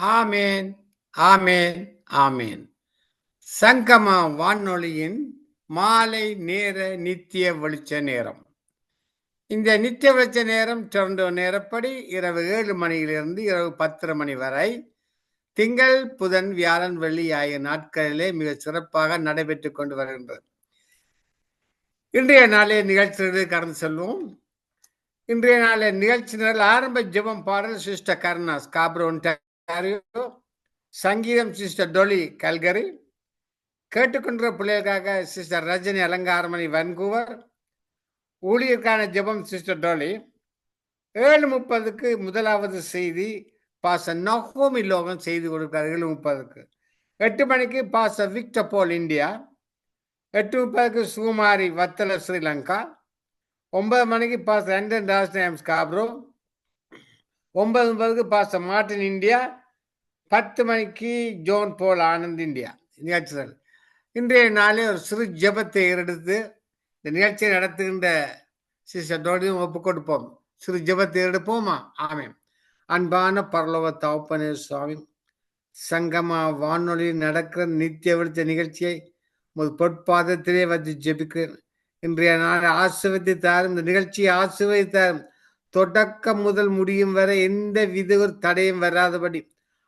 ஆமேன், ஆமேன், ஆமேன். சங்கம வானொலியின் மாலை நேர நித்திய வெளிச்ச நேரம். இந்த நித்திய வெளிச்ச நேரம் டொரண்டோ நேரப்படி இரவு 7 மணியிலிருந்து இரவு 10 மணி வரை திங்கள், புதன், வியாழன், வெள்ளி ஆகிய நாட்களிலே மிக சிறப்பாக நடைபெற்றுக் கொண்டு வருகின்றது. இன்றைய நாளே நிகழ்ச்சிகளை கடந்து செல்வோம். இன்றைய நாளே நிகழ்ச்சிகள் ஆரம்ப ஜெபம் பாடல் சிஸ்டர் கருணா ஸ்காப்ரோ ஒன்டாரியோ, சங்கீதம் சிஸ்டர் டொலி கல்கரி, கேட்டுக்கொண்ட பிள்ளைகளுக்காக சிஸ்டர் ரஜினி அலங்காரமணி வன்கூவர், ஊழியருக்கான ஜெபம் சிஸ்டர் டொலி. 7:30க்கு முதலாவது செய்தி பாச நஹோமி லோகம் செய்து கொடுக்கிறார். 7:30க்கு 8 மணிக்கு பாச விக்டர் போல் இந்தியா, 8:30க்கு சுகுமாரி வத்தல ஸ்ரீலங்கா, 9 மணிக்கு பாச ஆண்டன் ராஜ்நாயம் ஸ்காப்ரோ, 9:30க்கு பாச மார்டின் இந்தியா, 10 மணிக்கு ஜோன் போல் ஆனந்த் இந்தியா நிகழ்ச்சிகள். இன்றைய நாளே ஒரு சிறு ஜெபத்தை எடுத்து இந்த நிகழ்ச்சியை நடத்துகின்ற சிஸ்டர் டோடியும் ஒப்பு கொடுப்போம். சிறு ஜெபத்தை எடுப்போமா? ஆமேன். அன்பான பரலோக தகப்பனே சுவாமி, சங்கமா வானொலி நடக்கிற நித்திய வெளிச்ச நிகழ்ச்சியை பொற்பாதத்திலே வச்சு ஜெபிக்கிறேன். இன்றைய நாள் ஆசிர்வதித்து தாரும். இந்த நிகழ்ச்சியை ஆசிர்வதித்து தாரும். தொடக்கம் முதல் முடியும் வரை எந்த வித ஒரு தடையும் வராதபடி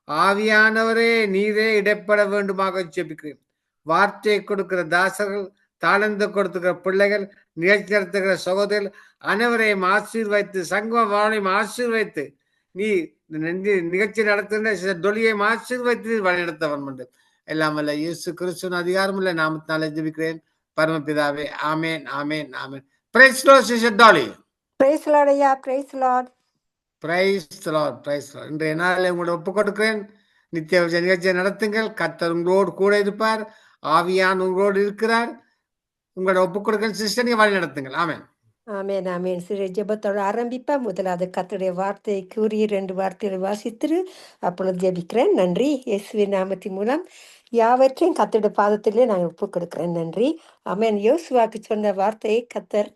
ஆவியானவரே நீரே இடைப்பட வேண்டுமாக ஜெபிக்கிறேன். வார்த்தையை கொடுக்கிற தாசர்கள், தாளந்து கொடுத்துக்கிற பிள்ளைகள், நிகழ்ச்சி நடத்துகிற சகோதரர்கள் அனைவரையும் ஆசீர்வைத்து, சங்கம வாழையும் ஆசீர்வைத்து, நீ நிகழ்ச்சி நடத்துகின்ற டொலியை ஆசீர்வைத்து வழிநடத்தவன் உண்டு. எல்லாம் அல்ல இயேசு கிறிஸ்துவின் அதிகாரமுள்ள நாமத்தினாலே ஜெபிக்கிறேன் பரமபிதாவே. ஆமேன், ஆமேன், ஆமேன். Praise Lord sister Dolly. Praise Lord ஐயா. Praise Lord. Praise Lord, praise Lord. இன்றைய நாளில் உங்களோட ஒப்பு கொடுக்கிறேன். நித்திய நிகழ்ச்சியை நடத்துங்கள். கர்த்தர் உங்களோடு கூட இருப்பார். ஆவியான் உங்களோடு இருக்கிறார். உங்களோட ஒப்பு கொடுக்கிற சிஸ்டர் நீங்க வழி நடத்துங்கள். ஆமேன், ஆமேன், ஆமேன். சிறு ஜெபத்தோடு ஆரம்பிப்பா. முதலாவது கர்த்தருடைய வார்த்தையை கூறி 2 வார்த்தைகளை வாசித்து அப்பொழுது ஜெபிக்கிறேன். நன்றி. இயேசுவின் நாமத்தின் மூலம் யாவற்றையும் கர்த்தருடைய பாதத்திலே நான் ஒப்பு கொடுக்கிறேன். நன்றி. ஆமேன். யோசுவாக்கு சொன்ன வார்த்தையை கர்த்தர்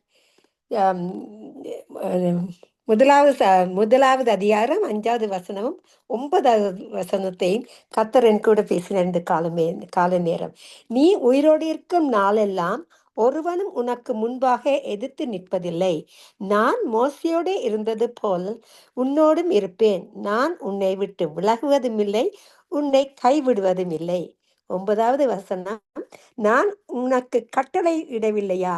முதலாவது அதிகாரம் 5வது வசனமும் 9வது வசனத்தையும் கர்த்தர் என் கூட பேசின இந்த கால நேரம். நீ உயிரோடு இருக்கும் நாளெல்லாம் ஒருவனும் உனக்கு முன்பாக எதிர்த்து நிற்பதில்லை. நான் மோசையோடு இருந்தது போல் உன்னோடும் இருப்பேன். நான் உன்னை விட்டு விலகுவதும் இல்லை, உன்னை கைவிடுவதும் இல்லை. 9வது வசனம், நான் உனக்கு கட்டளை இடவில்லையா?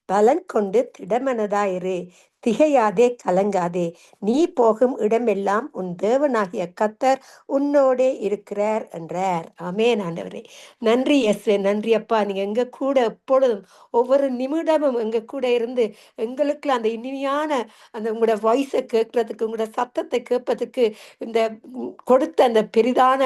பலன் கொண்டு திடமனதாயிரு, திகையாதே, கலங்காதே. நீ போகும் இடமெல்லாம் உன் தேவனாகிய கர்த்தர் உன்னோடே இருக்கிறார் என்றார். ஆமென். ஆண்டவரே நன்றி. இயேசுவே நன்றி அப்பா. நீங்க எங்க கூட எப்பொழுதும் ஒவ்வொரு நிமிடமும் எங்க கூட இருந்து எங்களுக்கு அந்த இனிமையான அந்த உங்களோட வாய்ஸை கேட்கறதுக்கு, உங்களோட சத்தத்தை கேட்பதுக்கு, இந்த கொடுத்த அந்த பெரிதான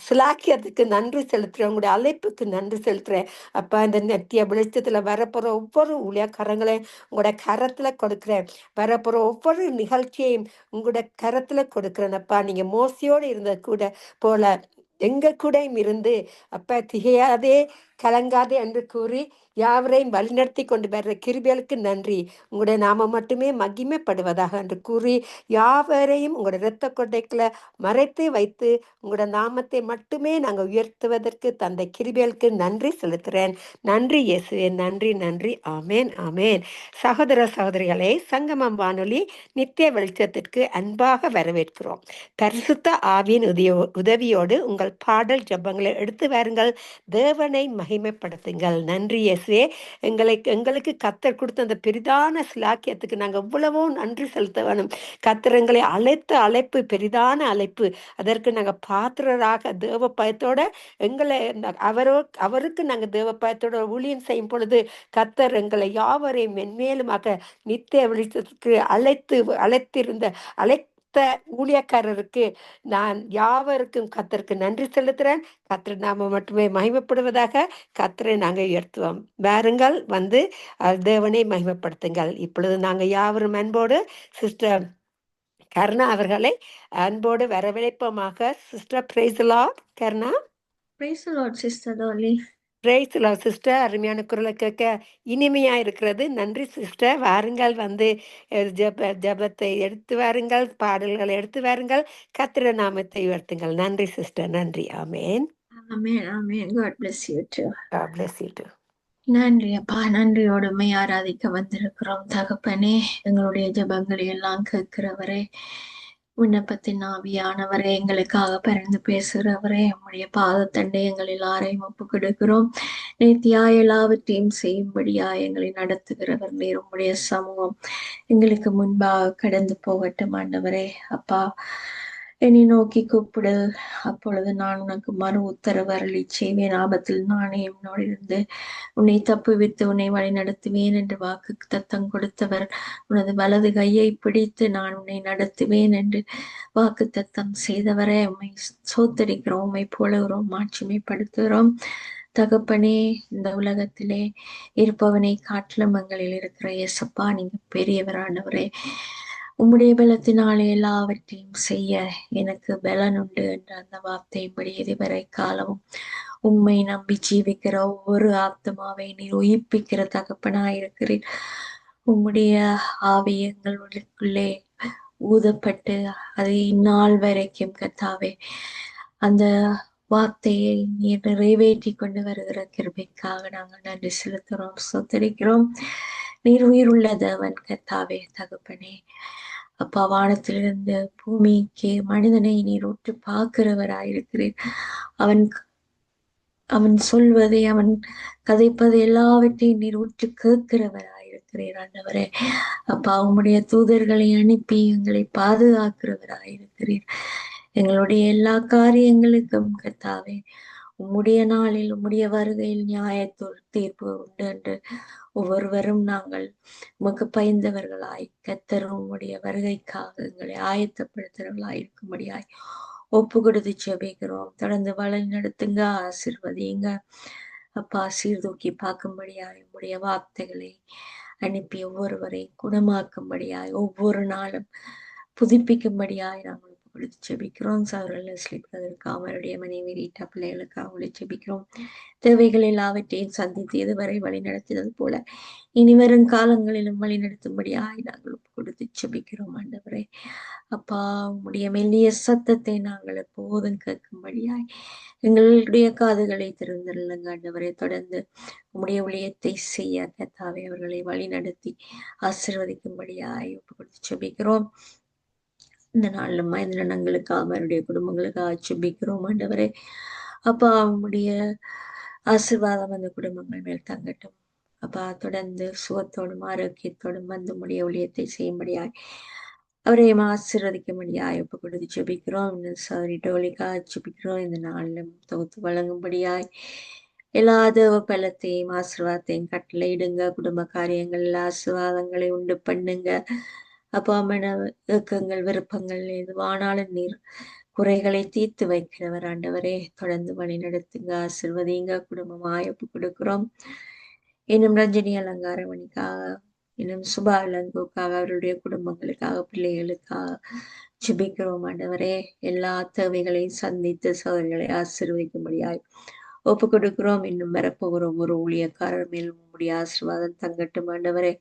சிலாக்கியத்துக்கு நன்றி செலுத்துறேன். உங்களுடைய அழைப்புக்கு நன்றி செலுத்துறேன் அப்பா. இந்த நெத்திய வெளிச்சத்துல வரப்போற ஒவ்வொரு ஊழியக்காரங்களையும் உங்களோட கரத்துல கொடுக்கிறேன். வரப்போற ஒவ்வொரு நிகழ்ச்சியையும் உங்களோட கரத்துல கொடுக்கிறேன் அப்பா. நீங்க மோசையோடு இருந்த கூட போல எங்க கூடயும் இருந்து அப்ப திகையாதே, கலங்காதே என்று கூறி யாவரையும் வழிநடத்தி கொண்டு வர்ற கிருபைகளுக்கு நன்றி. உங்களுடைய நாம மட்டுமே மகிமைப்படுவதாக என்று கூறி யாவரையும் உங்களோட இரத்த கொட்டைக்குள்ள மறைத்து வைத்து உங்களோட நாமத்தை மட்டுமே நாங்கள் உயர்த்துவதற்கு தந்தை கிருபைகளுக்கு நன்றி செலுத்துகிறேன். நன்றி இயேசுவே. நன்றி, நன்றி. ஆமேன், ஆமேன். சகோதர சகோதரிகளே, சங்கமம் வானொலி நித்திய வெளிச்சத்திற்கு அன்பாக வரவேற்கிறோம். பரிசுத்த ஆவியின் உதவியோடு உங்கள் பாடல் ஜபங்களை எடுத்து வாருங்கள். தேவனை மகிமைப்படுத்துங்கள். நன்றி இயேசுவே. எங்களுக்கு கர்த்தர் கொடுத்த அந்த பெரிதான சிலாக்கியத்துக்கு நாங்கள் எவ்வளவோ நன்றி செலுத்த வேணும். கர்த்தர் எங்களை அழைத்த அழைப்பு பெரிதான அழைப்பு. அதற்கு நாங்கள் பாத்திரராக தேவ பயத்தோட எங்களை அவருக்கு நாங்கள் தேவ பயத்தோட ஊழியம் செய்யும் பொழுது கர்த்தர் எங்களை யாவரையும் மென்மேலுமாக நித்திய வெளிச்சத்துக்கு அழைத்த ஊழியக்காரருக்கு நான் யாவருக்கும் கர்த்தருக்கு நன்றி செலுத்துறேன். கர்த்தர் நாம மட்டுமே மகிமைப்படுவதாக. கர்த்தரை நாங்கள் உயர்த்துவோம். வாருங்கள், வந்து தேவனை மகிமைப்படுத்துங்கள். இப்பொழுது நாங்கள் யாவரும் அன்போடு சிஸ்டர் கருணா அவர்களை அன்போடு வரவேற்போமாக. Sister praise the Lord. Karuna. Praise the Lord sister Dolly. Praise sister, அருமையான குரலை கேட்க இனிமையா இருக்கிறது. நன்றி சிஸ்டர். வாருங்கள் வந்து ஜெபத்தை எடுத்து வாருங்கள், பாடல்களை எடுத்து வாருங்கள், கர்த்தருடைய நாமத்தை உயர்த்துங்கள். நன்றி சிஸ்டர். நன்றி. ஆமென். ஆமென், ஆமென். God bless you too. God bless you too. நன்றி அப்பா, நன்றியோடு உம்மை ஆராதிக்க வந்திருக்கிறோம் தகப்பனே. எங்களுடைய ஜெபங்களை எல்லாம் கேட்கிறவரே, விண்ணப்பத்தின் ஆவியானவரே, எங்களுக்காக பரிந்து பேசுகிறவரே, உம்முடைய பாதத்தண்டை எங்கள் எல்லாரையும் ஒப்பு கொடுக்கிறோம். நேர்த்தியாய் எல்லாவற்றையும் செய்யும்படியாய் எங்களை நடத்துகிறவர் நீர். உம்முடைய சமூகம் எங்களுக்கு முன்பாக கடந்து போகட்டும் ஆண்டவரே. அப்பா, என்னை நோக்கி கூப்பிடு, அப்பொழுது நான் உனக்கு மறு உத்தரவு அருளி செய்வேன். ஆபத்தில் நானே உன்னோடு இருந்து உன்னை தப்புவித்து உன்னை வழி நடத்துவேன் என்று வாக்கு தத்தம் கொடுத்தவர். உனது வலது கையை பிடித்து நான் உன்னை நடத்துவேன் என்று வாக்கு தத்தம் செய்தவரை உம்மை சோத்தரிக்கிறோம், உம்மை புகழுகிறோம், மாட்சிமைப்படுத்துகிறோம். தகப்பனே, இந்த உலகத்திலே இருப்பவனை காட்டிலும் எங்களில் இருக்கிற இயேசப்பா, நீங்க பெரியவரானவரே. உம்முடைய பலத்தினாலே எல்லாவற்றையும் செய்ய எனக்கு பலன் உண்டு என்ற அந்த வார்த்தையின்படி இதுவரை காலமும் உம்மை நம்பி ஜீவிக்கிற ஒவ்வொரு ஆத்மாவை நீர் உயிர்ப்பிக்கிற தகப்பனாயிருக்கிறீர். உம்முடைய ஆவி எங்களுக்குள்ளே ஊதப்பட்டு அது இந்நாள் வரைக்கும் கர்த்தாவே அந்த வார்த்தையை நீர் நிறைவேற்றி கொண்டு வருகிற கிருபைக்காக நாங்கள் நன்றி செலுத்துகிறோம், சொத்தரிக்கிறோம். நீர் உயிருள்ள தேவன் கர்த்தாவே. தகப்பனே அப்பா, வானத்திலிருந்து பூமிக்கு மனிதனை நீர் உற்று பார்க்கிறவராயிருக்கிறீர். அவன் சொல்வதை, அவன் கதைப்பதை எல்லாவற்றையும் நீர் உற்று கேட்கிறவராயிருக்கிறீர் ஆண்டவரே. அப்பா, உம்முடைய தூதர்களை அனுப்பி எங்களை பாதுகாக்கிறவராயிருக்கிறீர். எங்களுடைய எல்லா காரியங்களுக்கும் கர்த்தாவே உம்முடைய நாளில் உம்முடைய வருகையில் நியாயத்தோடு தீர்ப்பு உண்டு என்று ஒவ்வொருவரும் நாங்கள் உமக்கு பயந்தவர்களாய் கர்த்தரும் உம்முடைய வருகைக்காக எங்களை ஆயத்தப்படுத்துறவர்களாய் இருக்கும்படியாய் ஒப்பு கொடுத்து ஜெபிக்கிறோம். தொடர்ந்து வழி நடத்துங்க, ஆசீர்வதிங்க அப்பா. சீர்தூக்கி பார்க்கும்படியாய் உம்முடைய வார்த்தைகளை அனுப்பி ஒவ்வொருவரை குணமாக்கும்படியாய் ஒவ்வொரு நாளும் புதுப்பிக்கும்படியாய் நாங்கள் கொடுத்து ஜெபிக்கிறோம். சகோதரர் லெஸ்லி பிரதருக்கு, அவருடைய மனைவி ரீட்டா பிள்ளைகளுக்கு அவங்களை ஜெபிக்கிறோம். தேவைகள் எல்லாவற்றையும் சந்தித்து இதுவரை வழி நடத்தினது போல இனிவரும் காலங்களிலும் வழி நடத்தும்படியாய் நாங்கள் கொடுத்து ஜெபிக்கிறோம் ஆண்டவரே. அப்பா, உம்முடைய மெல்லிய சத்தத்தை நாங்கள் எப்போதும் கேட்கும்படியாய் எங்களுடைய காதுகளை திறந்துள்ளுங்க ஆண்டவரே. தொடர்ந்து உம்முடைய ஊழியத்தை செய்ய கர்த்தாவே அவர்களை வழி நடத்தி ஆசீர்வதிக்கும்படியாய் ஒப்பு கொடுத்து ஜெபிக்கிறோம். இந்த நாளில் மனிதனங்களுக்காக அவருடைய குடும்பங்களுக்காக ஜெபிக்கிறோம் ஆண்டவரே. அப்பா, உம்முடைய ஆசீர்வாதம் அந்த குடும்பங்கள் மேல் தங்கட்டும் அப்பா. தொடர்ந்து சுகத்தோடும் ஆரோக்கியத்தோடும் வந்து உம்முடைய ஊழியத்தை செய்யும்படியாய் அவரையும் ஆசீர்வதிக்கும்படியாய் ஒப்பு கொடுத்து ஜெபிக்கிறோம். இந்த சௌரி டோலிக்காக ஜெபிக்கிறோம். இந்த நாளிலும் தொகுத்து வழங்கும்படியாய் எல்லா தேவ பலத்தையும் ஆசீர்வாதத்தையும் கட்டளையிடுங்க. குடும்ப காரியங்கள் ஆசீர்வாதங்களை உண்டு பண்ணுங்க அப்பா. மன ஏக்கங்கள் விருப்பங்கள் எதுவானாலும் நீர் குறைகளை தீர்த்து வைக்கிறவர் ஆண்டவரே. தொடர்ந்து வழி நடத்துங்க, ஆசீர்வதிங்க. குடும்பமாய் ஒப்பு கொடுக்கிறோம். இன்னும் ரஞ்சனி அலங்காரமணிக்காக, இன்னும் சுபா இளங்கோக்காக, அவருடைய குடும்பங்களுக்காக, பிள்ளைகளுக்காக ஜெபிக்கிறோம் ஆண்டவரே. எல்லா தேவைகளையும் சந்தித்து சோதனைகளை ஆசீர்வதிக்கும்படியாய் ஒப்பு கொடுக்கிறோம். இன்னும் வரப்போகிறோம் ஒரு ஊழியக்காரர் மேலும் உம்முடைய ஆசீர்வாதம் தங்கட்டும் ஆண்டவரே.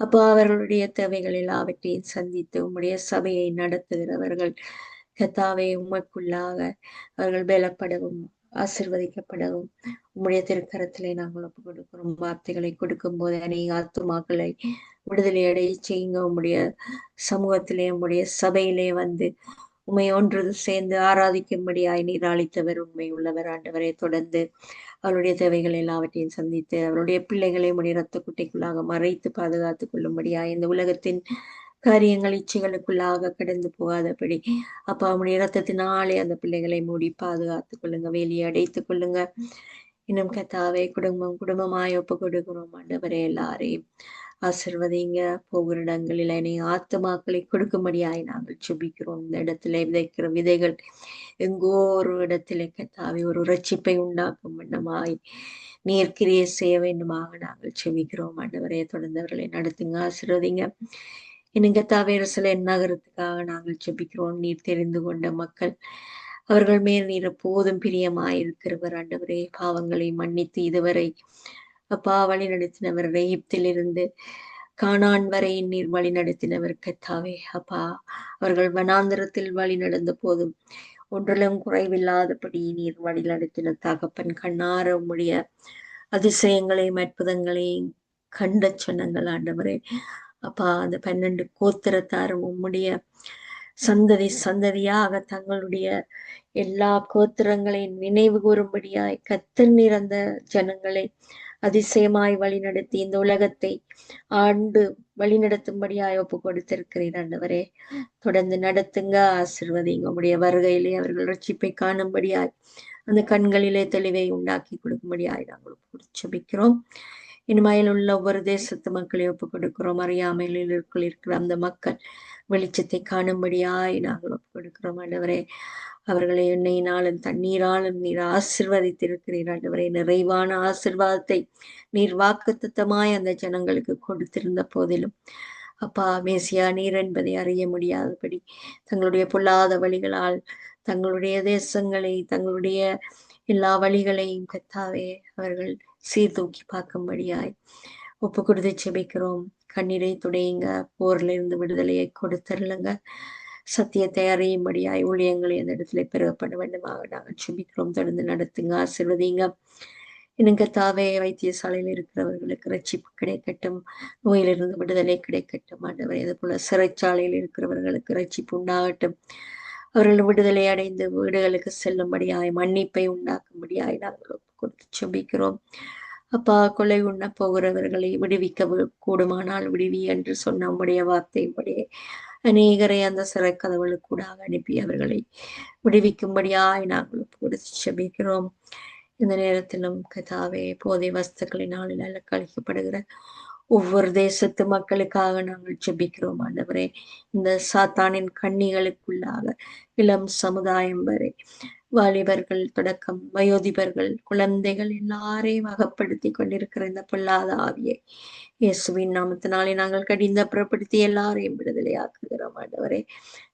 அப்போ அவர்களுடைய தேவைகள் எல்லாவற்றையும் சந்தித்து உம்முடைய சபையை நடத்துகிறவர்கள் கர்த்தாவே உமக்குள்ளாக அவர்கள் பலப்படவும் ஆசீர்வதிக்கப்படவும் உம்முடைய திருக்கரத்திலே நாங்கள் ஒப்பு கொடுக்கிறோம். வார்த்தைகளை கொடுக்கும் போது அநேக ஆத்துமாக்களை விடுதலை அடைய செய்யுங்க. உம்முடைய சமூகத்திலே உம்முடைய சபையிலே வந்து உண்மை ஒன்று சேர்ந்து ஆராதிக்கும்படியாய் நீர் அளித்தவர் உண்மை உள்ளவர் ஆண்டவரை. தொடர்ந்து அவருடைய தேவைகள் எல்லாவற்றையும் சந்தித்து அவருடைய பிள்ளைகளை உடைய இரத்த குட்டைக்குள்ளாக மறைத்து பாதுகாத்துக் கொள்ளும்படியாய் இந்த உலகத்தின் காரியங்கள் இச்சைகளுக்குள்ளாக கடந்து போகாதபடி அப்பா அவனுடைய இரத்தத்தினாலே அந்த பிள்ளைகளை மூடி பாதுகாத்துக் கொள்ளுங்க, வேலியை அடைத்துக் கொள்ளுங்க. இன்னும் கத்தாவே குடும்பமாய் ஒப்பு கொடுக்கிறோம் ஆண்டவரே. எல்லாரையும் ஆசிர்வதிங்க. போகிற இடங்களில் நீ ஆத்துமாக்களை கொடுக்கும்படியாய் நாங்கள் சுபிக்கிறோம். இந்த இடத்துல விதைக்கிற விதைகள் எங்கோ ஒரு இடத்திலே கத்தாவே ஒரு ரட்சிப்பை உண்டாக்கும் வண்ணமாய் நீர் கிரியை செய்ய வேண்டுமாக நாங்கள் செபிக்கிறோம் ஆண்டவரே. தொடர்ந்தவர்களை நடத்துங்க, ஆசீர்வதிங்க. இன்னும் கத்தாவே எருசலேம் நகரத்துக்காக நாங்கள் செபிக்கிறோம். நீர் தெரிந்து கொண்ட மக்கள் அவர்கள் மேல் நீர் எப்போதும் பிரியமாயிருக்கிறவர் ஆண்டவரே. பாவங்களை மன்னித்து இதுவரை அப்பா வழி நடத்தினவர், எகிப்திலிருந்து கானான் வரை நீர் வழி நடத்தினவர் கர்த்தாவே. அப்பா அவர்கள் வனாந்தரத்தில் வழி நடந்த போதும் ஒன்றிலும் குறைவில்லாதபடி நீர் வழி நடத்தின தகப்பன். கண்ணார உம்முடைய அதிசயங்களையும் அற்புதங்களையும் கண்ட சொன்னங்கள் ஆண்டவரே. அப்பா அந்த 12 கோத்திரத்தாரும் உம்முடைய சந்ததி சந்ததியாக தங்களுடைய எல்லா கோத்திரங்களையும் நினைவு கூறும்படியாய் கர்த்தர் நீர் அந்த ஜனங்களை அதிசயமாய் வழிநடத்தி இந்த உலகத்தை ஆண்டு வழிநடத்தும்படியாய் ஒப்பு கொடுத்திருக்கிறீர் ஆண்டவரே. தொடர்ந்து நடத்துங்க, ஆசிர்வதிங்க. உம்முடைய வருகையிலே அவர்கள் ரட்சிப்பை காணும்படியாய் அந்த கண்களிலே தெளிவை உண்டாக்கி கொடுக்கும்படியாய் நாங்கள் ஜெபிக்கிறோம். இனிமையில் உள்ள ஒவ்வொரு தேசத்து மக்களை ஒப்பு கொடுக்கிறோம். அறியாமையில் இருக்கிற அந்த மக்கள் வெளிச்சத்தை காணும்படியாய் நாங்கள் ஒப்பு கொடுக்கிறோம் ஆண்டவரே. அவர்களை எண்ணெயினாலும் தண்ணீராலும் நீர் ஆசிர்வதித்திருக்கிறீர் ஆண்டவரே. நிறைவான ஆசிர்வாதத்தை நீர் வாக்குத்தத்தமாய் அந்த ஜனங்களுக்கு கொடுத்திருந்த போதிலும் அப்பா மேசியா நீர் என்பதை அறிய முடியாதபடி தங்களுடைய பொல்லாத வழிகளால் தங்களுடைய தேசங்களை தங்களுடைய எல்லா வழிகளையும் கர்த்தாவே அவர்கள் சீர்தூக்கி பார்க்கும்படியாய் ஒப்பு கொடுத்து செபிக்கிறோம். கண்ணீரை துடையுங்க, போர்ல இருந்து விடுதலையை கொடுத்தருளுங்க. சத்தியத்தை அறியும்படியாய் ஊழியங்களை அந்த இடத்துல பெருகப்பட வேண்டுமாக நாங்கள் செபிக்கிறோம். தொடர்ந்து நடத்துங்க, ஆசிர்வதிங்க. இன்னும் கர்த்தாவே வைத்தியசாலையில் இருக்கிறவர்களுக்கு ரட்சிப்பு கிடைக்கட்டும், நோயிலிருந்து விடுதலை கிடைக்கட்டும் ஆண்டவரே. அதே போல சிறைச்சாலையில் இருக்கிறவர்களுக்கு ரட்சிப்பு உண்டாகட்டும். அவர்கள் விடுதலை அடைந்து வீடுகளுக்கு செல்லும்படியாய் மன்னிப்பை உண்டாக்கும்படியாய் நாங்கள் ஒப்பு கொடுத்து செபிக்கிறோம். அப்பா கொலை உண்ண போகிறவர்களை விடுவிக்க கூடுமானால் விடுவி என்று சொன்ன உம்முடைய வார்த்தைப்படியே அநேகரை அந்த சிறை கதவுகளுக்கூடாக அனுப்பி அவர்களை விடுவிக்கும்படியாய் நாங்கள் ஒப்பு கொடுத்து செபிக்கிறோம். இந்த நேரத்திலும் கர்த்தாவே போதை வஸ்துக்களினால் கழிக்கப்படுகிற ஒவ்வொரு தேசத்து மக்களுக்காக நாங்கள் ஜெபிக்கிறோம் ஆண்டவரே. இந்த சாத்தானின் கண்ணிகளுக்குள்ளாக இளம் சமுதாயம் வரை வாலிபர்கள் தொடக்கம் வயோதிபர்கள் குழந்தைகள் எல்லாரையும் அகப்படுத்தி கொண்டிருக்கிற இந்த பொல்லாத ஆவியை இயேசுவின் நாமத்தினாலே நாங்கள் கடிந்து அப்புறப்படுத்தி எல்லாரையும் விடுதலையாக்குகிறோம் ஆண்டவரே.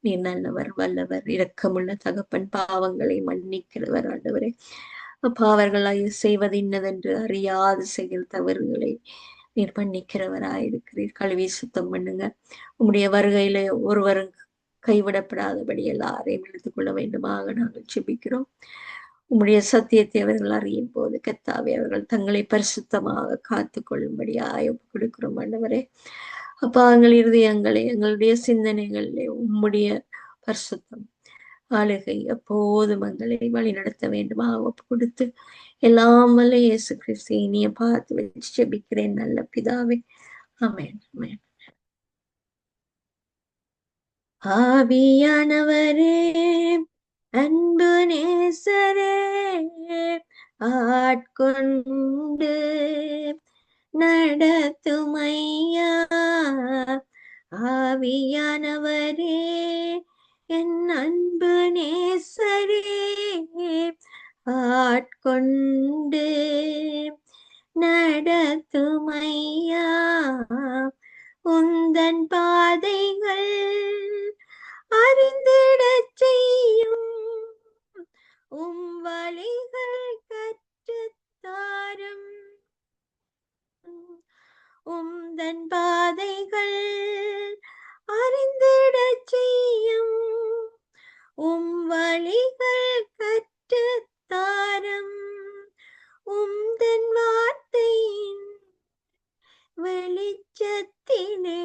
நீர் நல்லவர், வல்லவர், இரக்கமுள்ள தகப்பன், பாவங்களை மன்னிக்கிறவர் ஆண்டவரே. அப்பா அவர்கள் செய்வது இன்னதென்று அறியாது செய்கிற தவறுகளை நீர் மன்னிக்கிறவராயிருக்கிறீர். கழுவி சுத்தம் பண்ணுங்க. உம்முடைய வருகையில ஒருவரும் கைவிடப்படாதபடி எல்லாரையும் எடுத்துக்கொள்ள வேண்டுமாக நாங்கள் ஜெபிக்கிறோம். உம்முடைய சத்தியத்தை அவர்கள் அறியும் போது கர்த்தாவே அவர்கள் தங்களை பரிசுத்தமாக காத்து கொள்ளும்படியாய் ஒப்பு கொடுக்கிறோம் ஆண்டவரே. அப்பா எங்கள் இருதயங்களை எங்களுடைய சிந்தனைகளிலே உம்முடைய பரிசுத்தம் ஆளுகை எப்போதும் எங்களை வழி நடத்த வேண்டுமா ஒப்பு கொடுத்து எல்லாம் வல்ல இயேசு கிறிஸ்து இனிய பார்த்து வச்சு ஜெபிக்கிறேன் நல்ல பிதாவே. ஆமென், ஆமென். ஆவியானவரே, அன்பு நேசரே, ஆட்கொண்டு நடத்துமையா. ஆவியானவரே, என் அன்பு நேசரே, ஆட்கொண்டு நடத்துமையா. உந்தன் பாதைகள் அறிந்திடச் செய்யும், உம் வழிகள் கற்றுத்தாரும். உந்தன் பாதைகள் அறிந்திடச் செய்யும், உம் வழிகள் கற்றுத்தாரும். உந்தன் வார்த்தையின் வெளிச்சத்திலே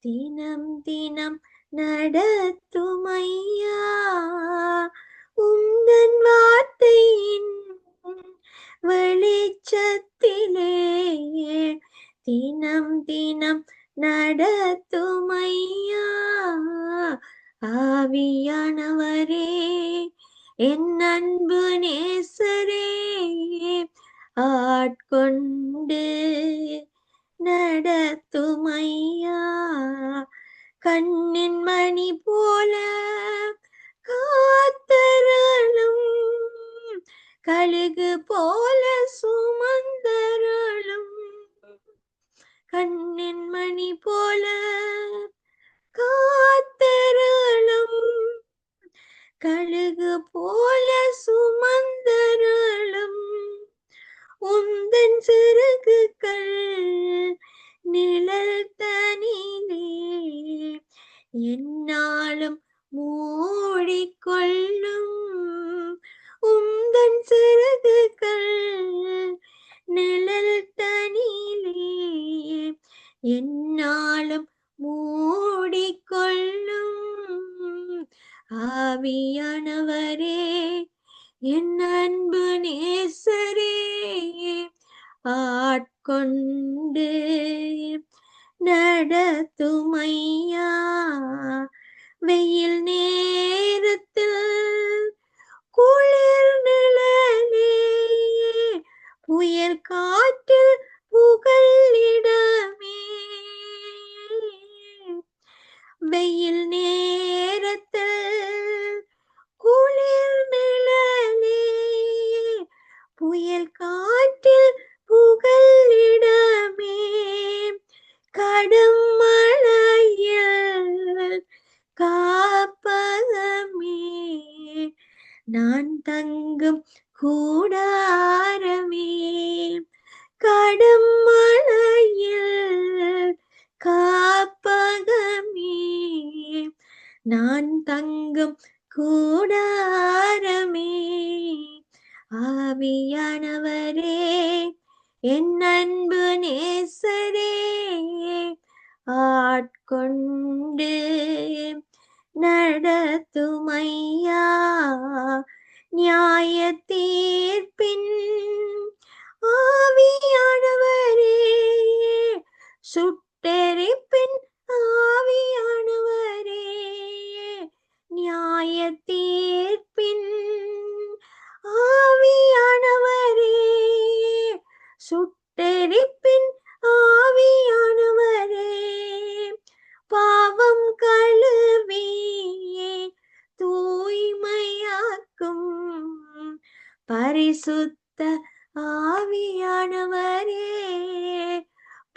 தினம் தினம் நடத்துமையா. உந்தன் வார்த்தையின் வெளிச்சத்திலே தினம் தினம் நடத்துமையா. ஆவியானவரே, என் அன்பு நேசரே, ஆட்கொண்டு நடத்துமையா. கண்ணின் மணி போல காத்தருளும், கழுகு போல சுமந்தருளும். கண்ணின் மணி போல காத்தருளும், கழுகு போல சுமந்தருளும் உந்தன் சிறகுகள் நிழல் தனிலே என்னாலும் மூடிக்கொள்ளும் உந்தன் சிறகுகள் நிழல் தனிலே என்னாலும் மூடிக்கொள்ளும் ஆவியானவரே என் அன்பு நேசரே ஆட்கொண்டு நடத்துமையா வெயில் நேரத்தில் குளிர் நிழலே புயல் காற்றில் புகலிடமே வெயில் நேரத்தில் குளிர் நிழலே புயல் காற்றில் புகலிடமே கடும் மழையில் காப்பகமே நான் தங்கும் கூடாரமே கடும் மழையில் காப்பகமே நான் தங்கும் கூடாரமே ஆவியானவரே என் அன்பு நேசரே ஆட்கொண்டு நடத்துமையா நியாய தீர்ப்பின் ஆவியானவரே சுட்டெரிப்பின் ஆவியானவரே நியாய தீர்ப்பின் ஆவியானவரே சுட்டெரிப்பின் ஆவியானவரே பாவம் கழுவி தூய்மையாக்கும் பரிசுத்த ஆவியானவரே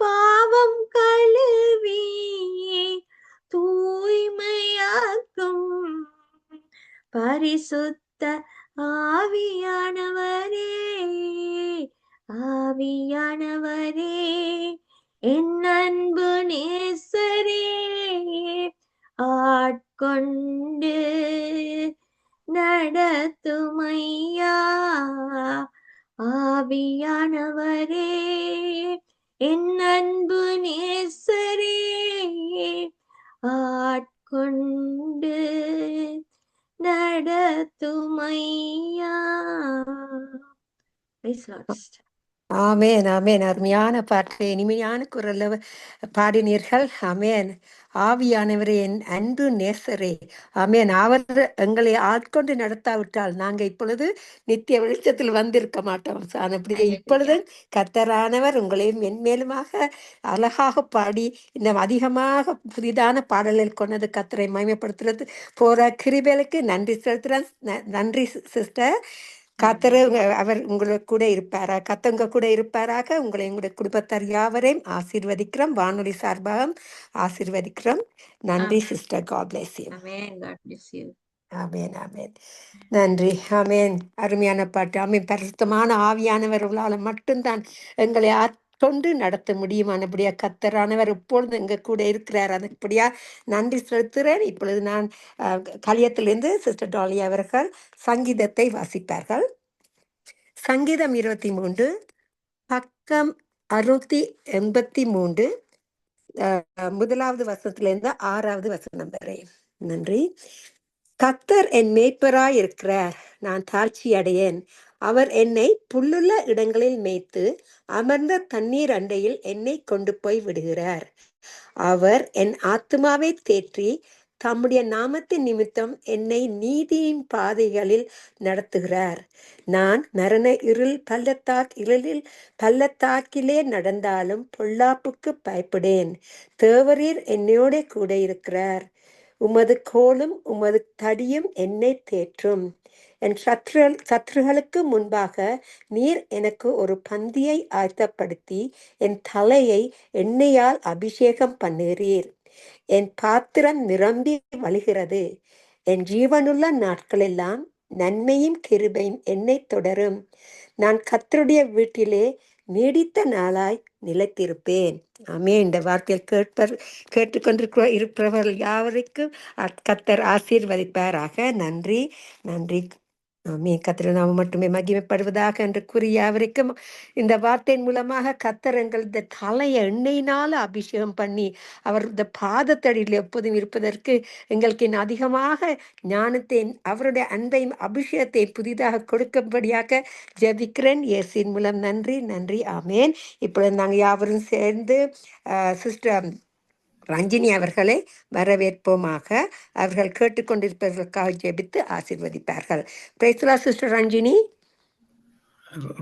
பாவம் கழுவி தூய்மையாக்கும் பரிசுத்த ஆவியானவரே ஆவியானவரே என் அன்பு நேசரே ஆட்கொண்டு நடத்துமையா ஆவியானவரே என் அன்பு நேசரே ஆட்கொண்டு நடத்துமையா. Praise Lord, sister. ஆமேன் ஆமேன். அருமையான பாட்டு, இனிமையான குரல்ல பாடினீர்கள். ஆமேன். ஆவியானவரே என் அன்பு நேசரே. ஆமேன். அவர் எங்களை ஆட்கொண்டு நடத்தாவிட்டால் நாங்க இப்பொழுது நித்திய வெளிச்சத்தில் வந்திருக்க மாட்டோம். அப்படியே இப்பொழுது கர்த்தரானவர் உங்களையும் மென்மேலுமாக அழகாக பாடி இன்னும் அதிகமாக புதிதான பாடல்கள் கொண்டது கர்த்தரை மகிமைப்படுத்துறது போற கிருபைகளுக்கு நன்றி செலுத்துறேன். நன்றி சிஸ்டர். கர்த்தர் அவர் உங்களுக்கு கூட இருப்பாரா, கத்தவங்க கூட இருப்பாராக. உங்களை உங்களுடைய குடும்பத்தார் யாவரையும் ஆசீர்வதிக்கிறோம். வானொலி சார்பாக ஆசீர்வதிக்கிறோம். நன்றி sister. God bless you. Amen. God bless you. ஆமேன் ஆமேன். நன்றி. ஆமேன். அருமையான பாட்டு. ஆமேன். பரிசுத்தமான ஆவியானவர்களால் மட்டும்தான் எங்களை கொண்டு நடத்த முடியுமானபடியா கர்த்தரானவர் இப்பொழுது எங்க கூட இருக்கிறார். அதுபடியா நன்றி செலுத்துகிறேன். இப்பொழுது நான் கலியத்திலிருந்து சிஸ்டர் டாலி அவர்கள் சங்கீதத்தை வாசிப்பார்கள். சங்கீதம் 23 பக்கம் 683 முதலாவது வசனத்திலிருந்து 6வது வசனம் வரை. நன்றி. கர்த்தர் என் மேய்ப்பராய் இருக்கிறார், நான் தாழ்ச்சி அடையேன். அவர் என்னை புல்லுள்ள இடங்களில் மேய்த்து அமர்ந்த தண்ணீர் அண்டையில் என்னை கொண்டு போய் விடுகிறார். அவர் என் ஆத்துமாவை தேற்றி தம்முடைய நாமத்தின் நிமித்தம் என்னை நீதியின் பாதைகளில் நடத்துகிறார். நான் மரண இருளில் பள்ளத்தாக்கிலே நடந்தாலும் பொல்லாப்புக்கு பயப்படேன். தேவரீர் என்னோட கூட இருக்கிறார். உமது கோலும் உமது தடியும் என்னை தேற்றும். என் சத்துருகளுக்கு முன்பாக நீர் எனக்கு ஒரு பந்தியை ஆயத்தப்படுத்தி என் தலையை எண்ணெயால் அபிஷேகம் பண்ணுகிறீர். என் பாத்திரம் நிரம்பி வழிகிறது. என் ஜீவனுள்ள நாட்களெல்லாம் நன்மையும் கிருபையும் என்னை தொடரும். நான் கர்த்தருடைய வீட்டிலே நீடித்த நாளாய் நிலைத்திருப்பேன். ஆமே. இந்த வார்த்தையில் இருப்பவர்கள் யாவருக்கும் கர்த்தர் ஆசீர்வதிப்பாராக. நன்றி, நன்றி. ஆமே. கர்த்தர் நாமம் மட்டுமே மகிமைப்படுவதாக என்று கூறிய யாவருக்கும் இந்த வார்த்தையின் மூலமாக கர்த்தர் எங்கள் இந்த தலையை எண்ணெயினால அபிஷேகம் பண்ணி அவர் இந்த பாதத்தடியில் எப்போதும் இருப்பதற்கு எங்களுக்கு இன்னும் அதிகமாக ஞானத்தை, அவருடைய அன்பையும் அபிஷேகத்தை புதிதாக கொடுக்கும்படியாக ஜெபிக்கிறேன் இயேசுவின் மூலம். நன்றி, நன்றி. ஆமேன். இப்பொழுது நாங்கள் யாவரும் சேர்ந்து சிஸ்டர் ரஞ்சினி அவர்களை வரவேற்போமாக. அவர்கள் கேட்டுக்கொண்டிருப்பவர்களுக்காக ஜெபித்து ஆசீர்வதிப்பார்கள். Praise the Lord sister Ranjini.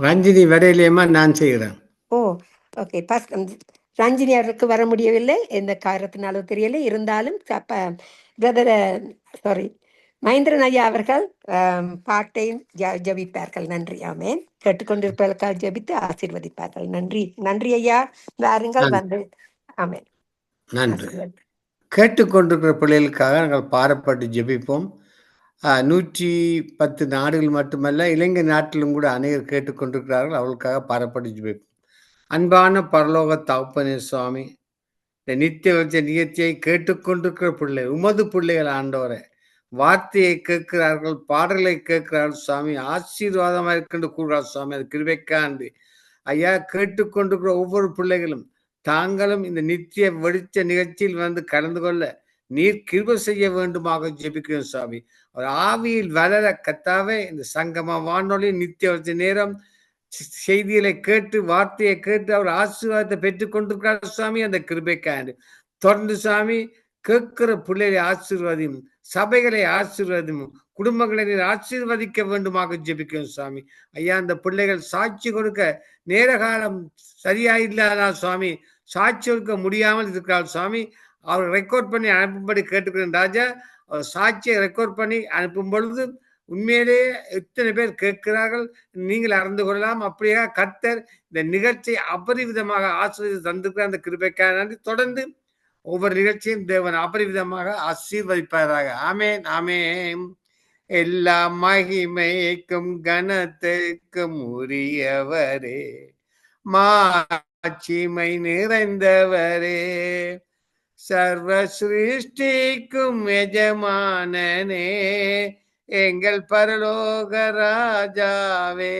Ranjini வரையிலேயுமா நான் செய்கிறேன். ஓ, ஓகே. ரஞ்சினி அவருக்கு வர முடியவில்லை, எந்த காரணத்தினாலும் தெரியல. இருந்தாலும் பிரதர் மகேந்திரன் ஐயா அவர்கள் பாட்டையும் ஜபிப்பார்கள். நன்றி. ஆமேன். கேட்டுக்கொண்டிருப்பதற்காக ஜபித்து ஆசீர்வதிப்பார்கள். நன்றி, நன்றி ஐயா. வாருங்கள் வந்து. ஆமேன். நன்றி. கேட்டுக்கொண்டிருக்கிற பிள்ளைகளுக்காக நாங்கள் பாரப்பட்டு ஜெபிப்போம். 110 நாடுகள் மட்டுமல்ல, இலங்கை நாட்டிலும் கூட அநேகர் கேட்டுக்கொண்டிருக்கிறார்கள். அவர்களுக்காக பாரப்பட்டு ஜெபிப்போம். அன்பான பரலோக தகப்பனே சுவாமி, இந்த நித்திய வச்ச நிகழ்ச்சியை கேட்டுக்கொண்டிருக்கிற பிள்ளை உமது பிள்ளைகள் ஆண்டவரே, வார்த்தையை கேட்கிறார்கள், பாடலை கேட்கிறார்கள் சுவாமி. ஆசீர்வாதமாக இருக்கின்ற கூறுகிறார் சுவாமி. அது கிருபைக்காண்டு ஐயா, கேட்டுக்கொண்டிருக்கிற ஒவ்வொரு பிள்ளைகளும் தாங்களும் இந்த நித்திய வெளிச்ச நிகழ்ச்சியில் வந்து கலந்து கொள்ள நீர் கிருபை செய்ய வேண்டுமாக ஜெபிக்கிறோம் சுவாமி. அவர் ஆவியில் வளர கத்தாவே இந்த சங்கம வானொலி நித்திய வெளிச்ச நேரம் செய்திகளை கேட்டு வார்த்தையை கேட்டு அவர் ஆசீர்வாதத்தை பெற்றுக் கொண்டிருக்கிறார் சுவாமி. அந்த கிருபைக்காண்டு தொடர்ந்து சுவாமி கேட்கிற பிள்ளைகளை ஆசீர்வாதியும், சபைகளை ஆசீர்வாதியும், குடும்பங்களை நீர் ஆசீர்வதிக்க வேண்டுமாக ஜெபிக்கிறோம் சுவாமி. ஐயா, அந்த பிள்ளைகள் சாட்சி கொடுக்க நேர காலம் சரியா இல்லாதா சுவாமி, சாட்சி கொடுக்க முடியாமல் இருக்கிறார் சுவாமி. அவர் ரெக்கார்ட் பண்ணி அனுப்பும்படி கேட்டுக்கிறேன் ராஜா. அவர் சாட்சியை ரெக்கார்ட் பண்ணி அனுப்பும் பொழுது உண்மையிலேயே எத்தனை பேர் கேட்கிறார்கள் நீங்கள் அறிந்து கொள்ளலாம். அப்படியே கர்த்தர் இந்த நிகழ்ச்சியை அபரிவிதமாக ஆசீர்வதித்து தந்திருக்கிற அந்த கிருபைக்காக நன்றி. தொடர்ந்து ஒவ்வொரு நிகழ்ச்சியும் தேவன் அபரிவிதமாக ஆசீர்வதிப்பாராக. ஆமேன், ஆமேன். எல்லா மகிமைக்கும் கனத்துக்கும் உரியவரே, மாட்சிமை நிறைந்தவரே, சர்வ சிருஷ்டிக்கும் எஜமானனே, எங்கள் பரலோக ராஜாவே,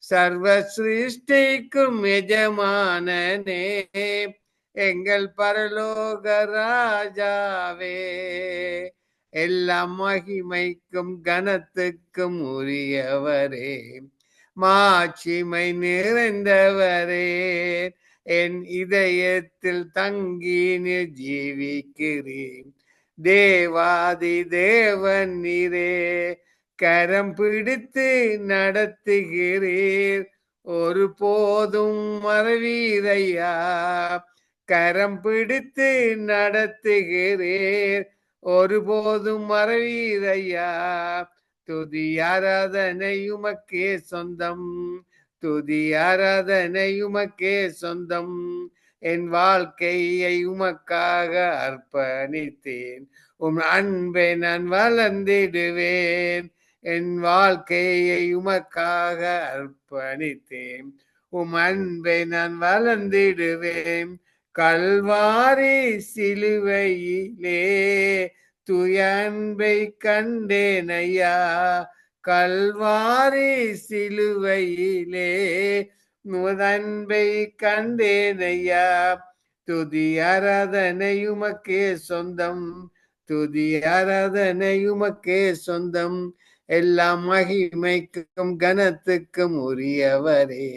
சர்வ சிருஷ்டிக்கும் எஜமானனே, எங்கள் பரலோக ராஜாவே, எல்லா மகிமைக்கும் கனத்துக்கும் உரியவரே, மாட்சிமை நிறைந்தவரே, என் இதயத்தில் தங்கி நீர் ஜீவிக்கிறேன். தேவாதி தேவன் நீரே, கரம் பிடித்து நடத்துகிறீர், ஒரு போதும் மறவீரையா. கரம் பிடித்து நடத்துகிறீர், ஒருபோதும் மறவீரையா. துதி ஆராதனை உமக்கே சொந்தம், துதி ஆராதனை உமக்கே சொந்தம். என் வாழ்க்கையை உமக்காக அர்ப்பணித்தேன், உம் அன்பை நான் வளர்ந்திடுவேன். என் வாழ்க்கையை உமக்காக அர்ப்பணித்தேன், உம் அன்பை நான் வளர்ந்திடுவேன். கல்வாரி சிலுவையிலே தூய அன்பை கண்டேன் ஐயா. கல்வாரி சிலுவையிலே அன்பை கண்டேன் ஐயா. துதி ஆராதனை உமக்கே சொந்தம், துதி ஆராதனை உமக்கே சொந்தம். எல்லா மகிமைக்கும் கனத்துக்கும் உரியவரே,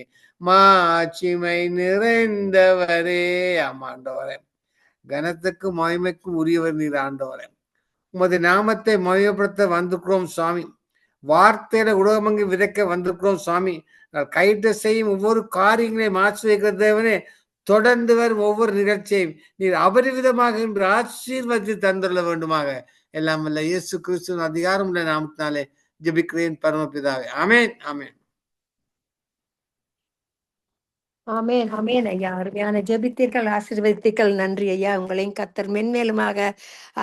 மாட்சிமை நிறைந்தவரே. ஆமாண்டவரே, கனத்துக்கும் மகிமைக்கும் உரியவர் நீர் ஆண்டவரே. உமது நாமத்தை மகிமைப்படுத்த வந்திருக்கிறோம் சுவாமி. வார்த்தையில உலகமங்கி விதைக்க வந்திருக்கிறோம் சுவாமி. கைட்டு செய்யும் ஒவ்வொரு காரியங்களையும் ஆசீர்வதிக்கிற தேவனே, தொடர்ந்து வரும் ஒவ்வொரு நிகழ்ச்சியையும் நீர் அபரிவிதமாக என்று ஆசீர்வதித்து தந்துள்ள வேண்டுமாக எல்லாம் வல்ல இயேசு கிறிஸ்துவின் அதிகாரம் உள்ள நாமத்தினாலே ஜெபிக்கிறேன் பரமபிதாவே. ஆமேன், ஆமேன். ஆமேன் ஆமேன் ஐயா, அருமையான ஜெபித்தீர்கள், ஆசீர்வதித்தீர்கள். நன்றி ஐயா. உங்களையும் கர்த்தர் மென்மேலுமாக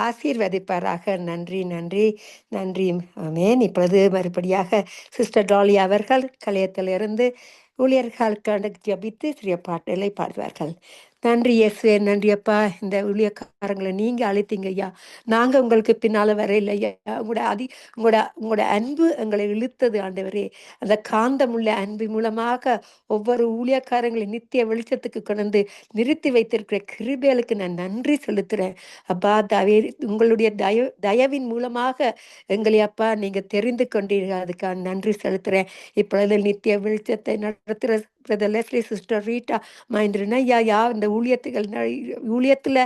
ஆசீர்வதிப்பாராக. நன்றி நன்றி நன்றி. ஆமேன். இப்பொழுது மறுபடியாக சிஸ்டர் டாலி அவர்கள் கலையத்திலிருந்து ஊழியர்களுக்கான ஜெபித்து சிறிய பாட்டலை பாடுவார்கள். நன்றி இயேசுவே, நன்றி அப்பா. இந்த ஊழியக்காரங்களை நீங்க அழைத்தீங்க ஐயா, நாங்க உங்களுக்கு பின்னால வரையில ஐயா. உங்களோட அன்பு எங்களை இழுத்தது ஆண்டவரே. அந்த காந்தமுள்ள அன்பு மூலமாக ஒவ்வொரு ஊழியக்காரங்களை நித்திய வெளிச்சத்துக்கு கொண்டு நிறுத்தி வைத்திருக்கிற கிருபைகளுக்கு நான் நன்றி செலுத்துறேன் அப்பா. உங்களுடைய தயவின் மூலமாக எங்களை அப்பா நீங்க தெரிந்து கொண்டீர்கள், அதுக்காக நன்றி செலுத்துறேன். இப்பொழுது நித்திய வெளிச்சத்தை நடத்துகிற brother Leslie, sister Rita Mahendran ஐயா, இந்த ஊழியத்துல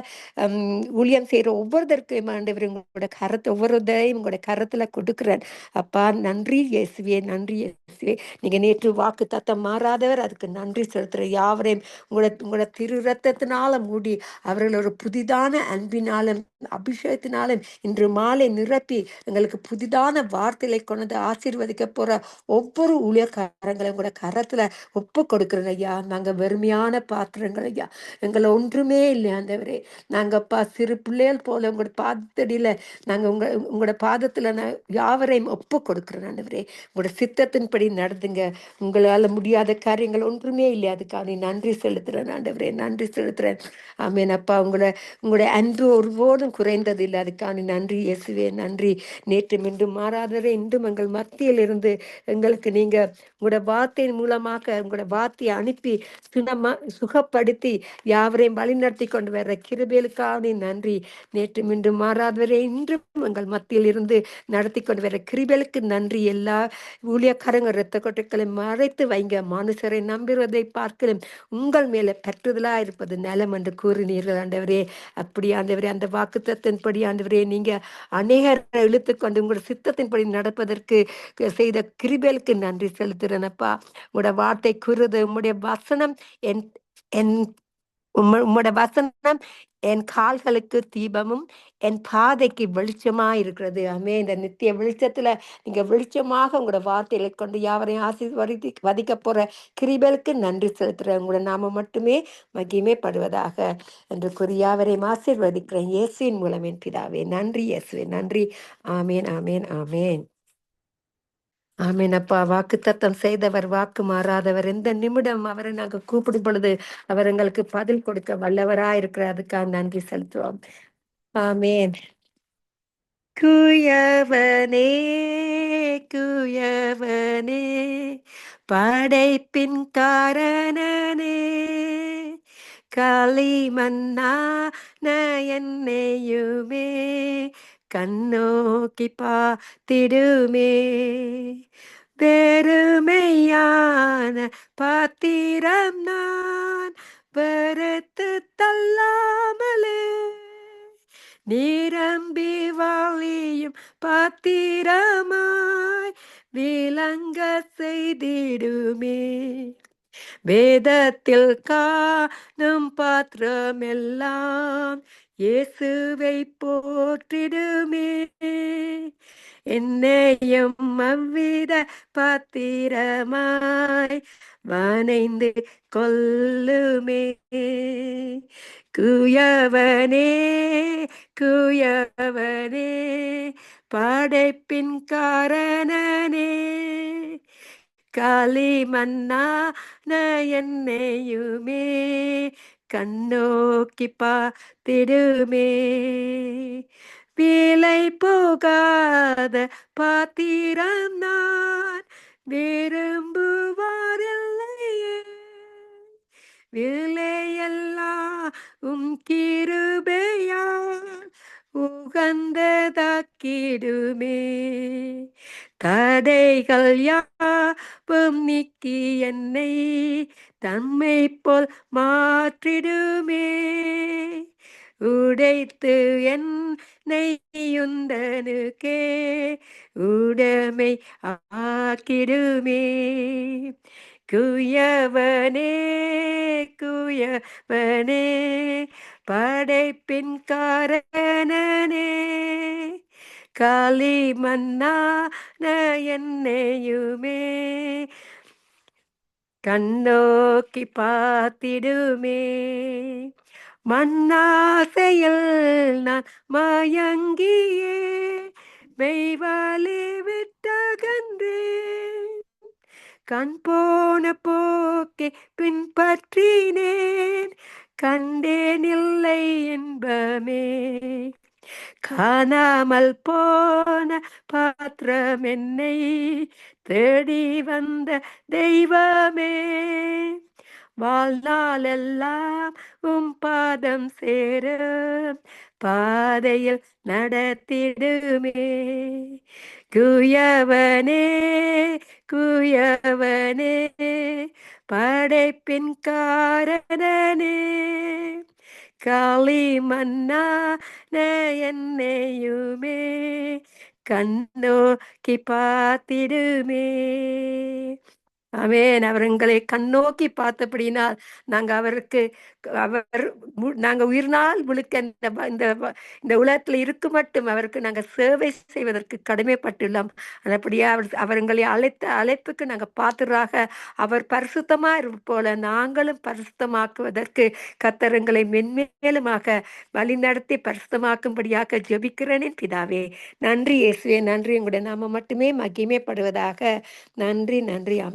ஊழியம் செய்யற ஒவ்வொருத்தருக்கும் ஆண்டவர் உங்களோட கரத்தை ஒவ்வொருத்தையும் உங்களோட கரத்துல கொடுக்குறேன் அப்பா. நன்றி இயேசுவே, நன்றி இயேசுவே. நீங்க நேற்று வாக்கு தத்தம் மாறாதவர், அதுக்கு நன்றி செலுத்துற யாவரையும் உங்களோட திரு ரத்தத்தினால மூடி அவர்கள் ஒரு புதிதான அன்பினாலும் அபிஷேகத்தினாலும் இன்று மாலை நிரப்பி எங்களுக்கு புதிதான வார்த்தைகளை கொண்டு ஆசீர்வதிக்க போற ஒவ்வொரு ஊழியக்காரங்களையும் கூட கரத்துல ஒப்பு கொடுக்குறோம் ஐயா. நாங்க வெறுமையான பாத்திரங்கள் ஐயா, எங்களை ஒன்றுமே இல்லை ஆண்டவரே. நாங்கப்பா சிறு பிள்ளைகள் போல உங்களோட பாதத்தடியில நாங்க உங்களோட பாதத்துல யாவரையும் ஒப்பு கொடுக்குறோம் ஆண்டவரே. உங்களோட சித்தத்தின்படி நடந்துங்க. உங்களால முடியாத காரியங்கள் ஒன்றுமே இல்லை, அதுக்காக நன்றி செலுத்துறேன் ஆண்டவரே, நன்றி செலுத்துறேன். ஆமேன் அப்பா. உங்களுடைய அன்பு ஒருபோதும் குறைந்தது இல்லை, அதுக்காக நன்றி இயேசுவே, நன்றி. நேற்று மீண்டும் மாறாதவரே, இன்றும் எங்கள் மத்தியில் இருந்து எங்களுக்கு நீங்க உங்களோட வார்த்தையின் மூலமாக உங்களோட வார்த்தையை அனுப்பி சுகப்படுத்தி யாவரையும் வழிநடத்தி கொண்டு வர்ற கிருபைகளுக்காக நன்றி. நேற்று மீண்டும் மாறாதவரே, இன்றும் எங்கள் மத்தியில் இருந்து நடத்தி கொண்டு வர கிருபைகளுக்கு நன்றி. எல்லா ஊழியக்காரங்க இரத்த கொட்டைகளை மறைத்து வைங்க. மனுஷரை நம்புவதை பார்க்கலும் உங்கள் மேல பற்றுதலா இருப்பது நலம் என்று கூறினீர்கள் ஆண்டவரே. அப்படி ஆண்டவரே, அந்த வாக்குத்தத்தின்படி ஆண்டவரே நீங்க அநேகரை இழுத்துக்கொண்டு உங்களோட சித்தத்தின்படி நடப்பதற்கு செய்த கிருபைகளுக்கு நன்றி செலுத்துறேனப்பா. உங்களோட வார்த்தை கூறுது, உம்முடைய வசனம் என் என் உம்மோட வசனம் என் கால்களுக்கு தீபமும் என் பாதைக்கு வெளிச்சமா இருக்கிறது. ஆமே. இந்த நித்திய வெளிச்சத்துல நீங்க வெளிச்சமாக உங்களோட வார்த்தைகளை கொண்டு யாவரையும் வதிக்க போற கிருபைகளுக்கு நன்றி செலுத்துறேன். உங்களோட நாம மட்டுமே மகிமைப்படுவதாக என்று கூறி யாவரையும் ஆசீர்வதிக்கிறேன் இயேசுவின் மூலம் என் பிதாவே. நன்றி இயேசுவே, நன்றி. ஆமேன் ஆமேன் ஆமேன் ஆமேன் அப்பா. வாக்கு தத்தம் செய்தவர், வாக்கு மாறாதவர். எந்த நிமிடம் அவரை நாங்க கூப்பிடும் பொழுது அவர் எங்களுக்கு பதில் கொடுக்க வல்லவராயிருக்கிற, அதுக்காக நன்றி செலுத்துவோம். ஆமேன். குயவனே குயவனே படைப்பின் காரணனே, களிமண்ணான என்னையுமே கண்ணோக்கி பார்த்திடுமே. வெறுமையான பாத்திரம் நான் வெறுத்து தள்ளாமலே, நிரம்பி வழியும் பாத்திரமாய் விளங்க செய்திடுமே. வேதத்தில் காணும் பாத்திரமெல்லாம் இயேசுவை போற்றிடுமே. என்னையும் அவ்வித பாத்திரமாய் வனைந்து கொள்ளுமே. குயவனே குயவனே படைப்பின் காரணனே, களிமண்ணான என்னையுமே கண்ணோக்கி பார்த்திடுமே. விலை போகாத பாத்திரம் நான் விரும்புவாரில்லையே, விலையெல்லாம் கிருபையால் உகந்ததாக்கிடுமே. தடைகள் யாவும் நீக்கி என்னை தம்மை போல் மாற்றிடுமே. உடைத்து என்னை யுந்தனுக்கே உடைமை ஆக்கிடுமே. குயவனே குயவனே படைப்பின் காரணனே, களிமண்ணான என்னையுமே கண்ணோக்கி பார்த்திடுமே. மண்ணாசையில் நான் மயங்கியே மெய்வாலே விட்டகன்றேன். கண் போன போக்கே பின்பற்றினேன், கண்டேனில்லை இன்பமே. காணாமல் போன பாத்திரம் என்னை தேடி வந்த தெய்வமே. வாழ்நாளெல்லாம் பாதம் சேர பாதையில் நடத்திடுமே. குயவனே குயவனே படைப்பின் காரணனே, களிமண்ணான என்னையுமே கண்ணோக்கி பார்த்திடுமே. ஆமென். அவர் எங்களை கண்ணோக்கி பார்த்தபடினால் நாங்க உயிர் நாள் முழுக்க இந்த உலகத்துல இருக்கு மட்டும் அவருக்கு நாங்க சேவை செய்வதற்கு கடமைப்பட்டுள்ளோம். அப்படியே அவர் எங்களை அழைத்த அழைப்புக்கு நாங்க பாத்திராக அவர் பரிசுத்தமா போல நாங்களும் பரிசுத்தமாக்குவதற்கு கர்த்தர் எங்களை மென்மேலுமாக வழிநடத்தி பரிசுத்தமாக்கும்படியாக ஜெபிக்கிறேன் பிதாவே. நன்றி இயேசுவே, நன்றி. உங்களுடைய நாம மட்டுமே மகிமைப்படுவதாக. நன்றி நன்றி. ஆமென்.